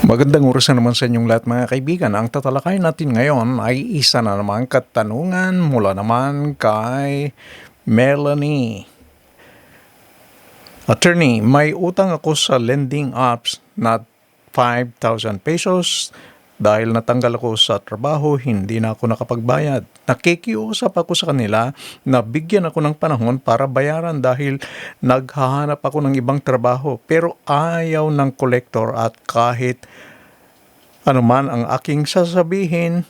Magandang oras na naman sa inyong lahat mga kaibigan. Ang tatalakayin natin ngayon ay isa na namang katanungan mula naman kay Melanie. Attorney, may utang ako sa lending apps na 5,000 pesos. Dahil natanggal ako sa trabaho, hindi na ako nakapagbayad. Nakikiusap ako sa kanila na bigyan ako ng panahon para bayaran dahil naghahanap ako ng ibang trabaho. Pero ayaw ng kolektor at kahit anuman ang aking sasabihin,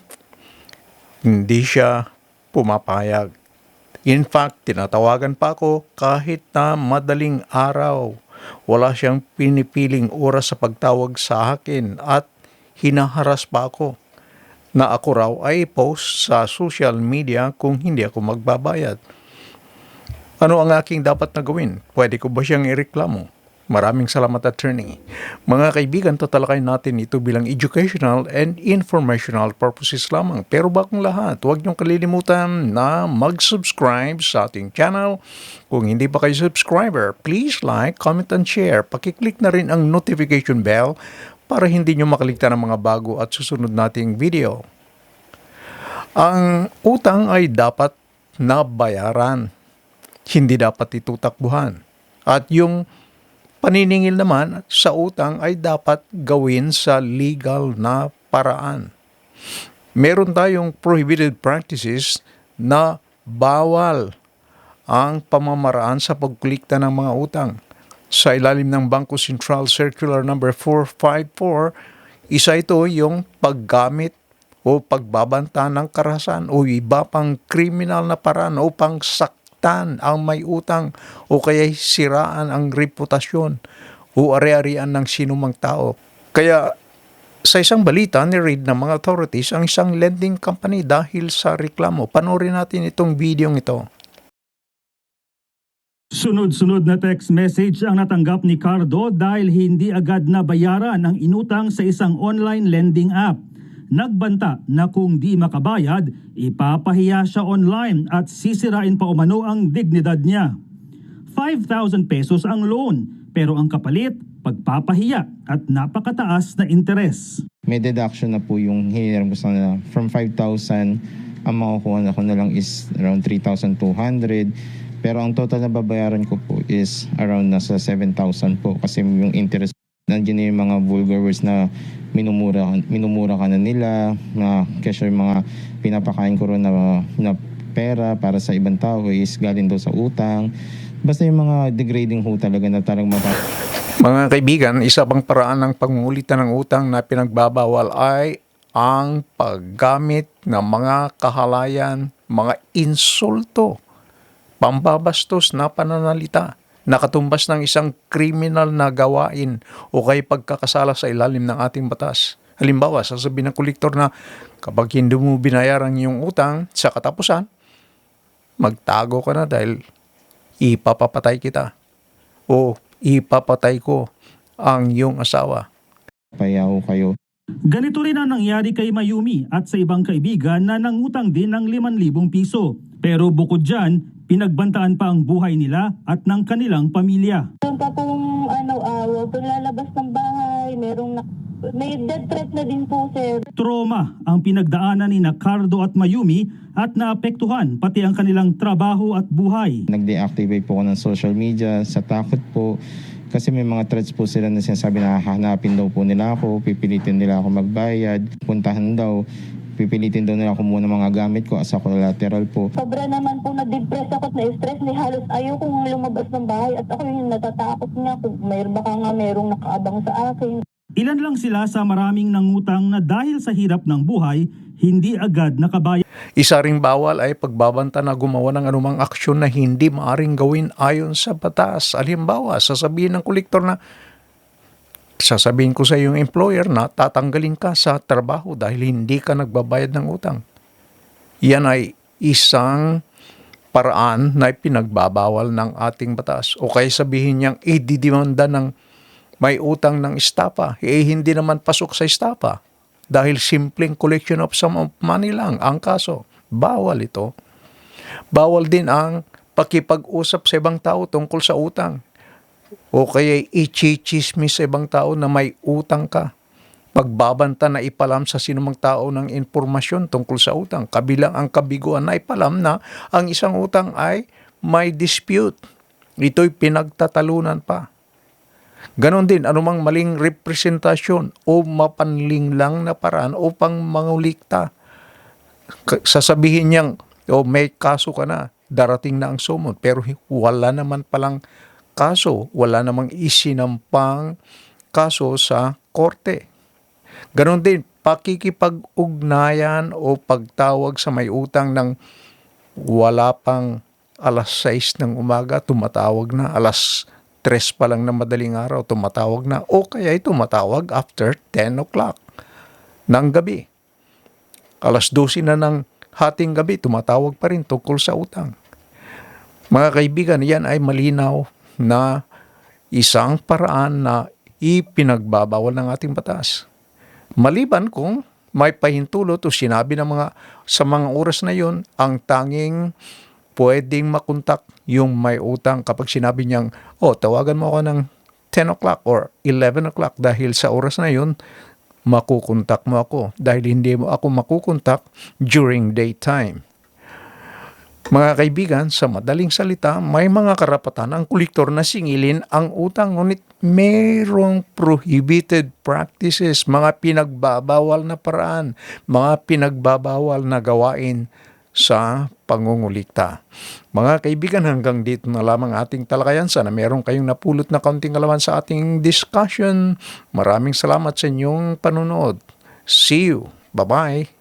hindi siya pumapayag. In fact, tinatawagan pa ako kahit na madaling araw. Wala siyang pinipiling oras sa pagtawag sa akin at hinaharas pa ako na ako raw ay post sa social media kung hindi ako magbabayad. Ano ang aking dapat na gawin? Pwede ko ba siyang ireklamo? Maraming salamat, attorney. Mga kaibigan, tatalakayin natin ito bilang educational and informational purposes lamang. Pero bakong lahat, huwag niyong kalilimutan na mag-subscribe sa ating channel. Kung hindi pa kayo subscriber, please like, comment, and share. Pakiclick na rin ang notification bell para hindi niyo makaligtan ng mga bago at susunod nating video. Ang utang ay dapat nabayaran. Hindi dapat itutakbuhan. At yung paniningil naman sa utang ay dapat gawin sa legal na paraan. Meron tayong prohibited practices na bawal ang pamamaraan sa pagkulikta ng mga utang. Sa ilalim ng Bangko Sentral Circular Number 454, isa ito yung paggamit o pagbabanta ng karahasan o iba pang kriminal na paraan upang saktan ang may utang o kaya siraan ang reputasyon o ari-arian ng sinumang tao. Kaya sa isang balita, ni-raid ng mga authorities ang isang lending company dahil sa reklamo. Panoorin natin itong video ito. Sunod-sunod na text message ang natanggap ni Cardo dahil hindi agad nabayaran ang inutang sa isang online lending app. Nagbanta na kung di makabayad, ipapahiya siya online at sisirain pa umano ang dignidad niya. 5,000 pesos ang loan, pero ang kapalit, pagpapahiya at napakataas na interes. May deduction na po yung hiniram ko sa nila. From 5,000, ang makukuha ko na lang is around 3,200. Pero ang total na babayaran ko po is around nasa 7,000 po. Kasi yung interest, nandiyan na yung mga vulgar words na minumura ka na nila, na kasi yung mga pinapakain ko rin na pera para sa ibang tao is galing daw sa utang. Basta yung mga degrading ho talaga na talagang Mga kaibigan, isa pang paraan ng pangungulitan ng utang na pinagbabawal ay ang paggamit ng mga kahalayan, mga insulto, pambabastos na pananalita, nakatumbas ng isang kriminal na gawain o kay pagkakasala sa ilalim ng ating batas. Halimbawa, sasabihin ng kolektor na kapag hindi mo binayaran yung utang sa katapusan, magtago ka na dahil ipapapatay kita o ipapatay ko ang iyong asawa. payaw kayo. Ganito rin ang nangyari kay Mayumi at sa ibang kaibigan na nangutang din ng 5,000 piso. Pero bukod dyan, pinagbantaan pa ang buhay nila at ng kanilang pamilya. Meron pa pong huwag kang lalabas ng bahay, may death threat na din po, sir. Trauma ang pinagdaanan ni Cardo at Mayumi at naapektuhan pati ang kanilang trabaho at buhay. Nag-deactivate po ako ng social media sa takot po. Kasi may mga threats po sila na sinasabi na hahanapin daw po nila ako, pipilitin nila ako magbayad, puntahan daw, pipilitin daw nila ako muna mga gamit ko as a collateral po. Sobra naman po na-depress ako at na-stress ni halos ayaw kong lumabas ng bahay at ako yung natatakot nga kung merong nakaabang sa akin. Ilan lang sila sa maraming nangutang na dahil sa hirap ng buhay, hindi agad nakabayad. Isa ring bawal ay pagbabanta na gumawa ng anumang aksyon na hindi maaring gawin ayon sa batas. Halimbawa, sasabihin ng kolektor na sasabihin ko sa iyong employer na tatanggalin ka sa trabaho dahil hindi ka nagbabayad ng utang. Yan ay isang paraan na pinagbabawal ng ating batas. O kaya sabihin niyang ididimanda ng may utang ng estapa, hindi naman pasok sa estapa. Dahil simpleng collection of sum of money lang ang kaso. Bawal ito. Bawal din ang pakipag-usap sa ibang tao tungkol sa utang. O kaya i-chismis sa ibang tao na may utang ka. pagbabanta na ipalam sa sinumang tao ng impormasyon tungkol sa utang. Kabilang ang kabiguan na ipalam na ang isang utang ay may dispute. Ito'y pinagtatalunan pa. Ganon din, anumang maling representasyon o mapanling lang na paraan upang mangulikta. Sasabihin niyang, may kaso ka na, darating na ang sumod. Pero wala naman palang kaso, wala namang isinampang kaso sa korte. Ganon din, pakikipag-ugnayan o pagtawag sa may utang ng wala pang alas 6 ng umaga, tumatawag na, alas 3 pa lang na madaling araw, tumatawag na, o kaya tumatawag after 10 o'clock ng gabi. Alas 12 na ng hating gabi, tumatawag pa rin tungkol sa utang. Mga kaibigan, yan ay malinaw na isang paraan na ipinagbabawal ng ating batas. Maliban kung may pahintulot o sinabi ng sa mga oras na yon, ang tanging pwedeng makontak yung may utang kapag sinabi niyang, tawagan mo ako ng 10 o'clock or 11 o'clock dahil sa oras na yun, makukontak mo ako dahil hindi mo ako makukontak during daytime. Mga kaibigan, sa madaling salita, may mga karapatan ang kolektor na singilin ang utang, ngunit mayroong prohibited practices, mga pinagbabawal na paraan, mga pinagbabawal na gawain sa pangungulikta. Mga kaibigan, hanggang dito na lamang ating talakayan. Sana meron kayong napulot na kaunting kalaman sa ating discussion. Maraming salamat sa inyong panunood. See you. Bye-bye.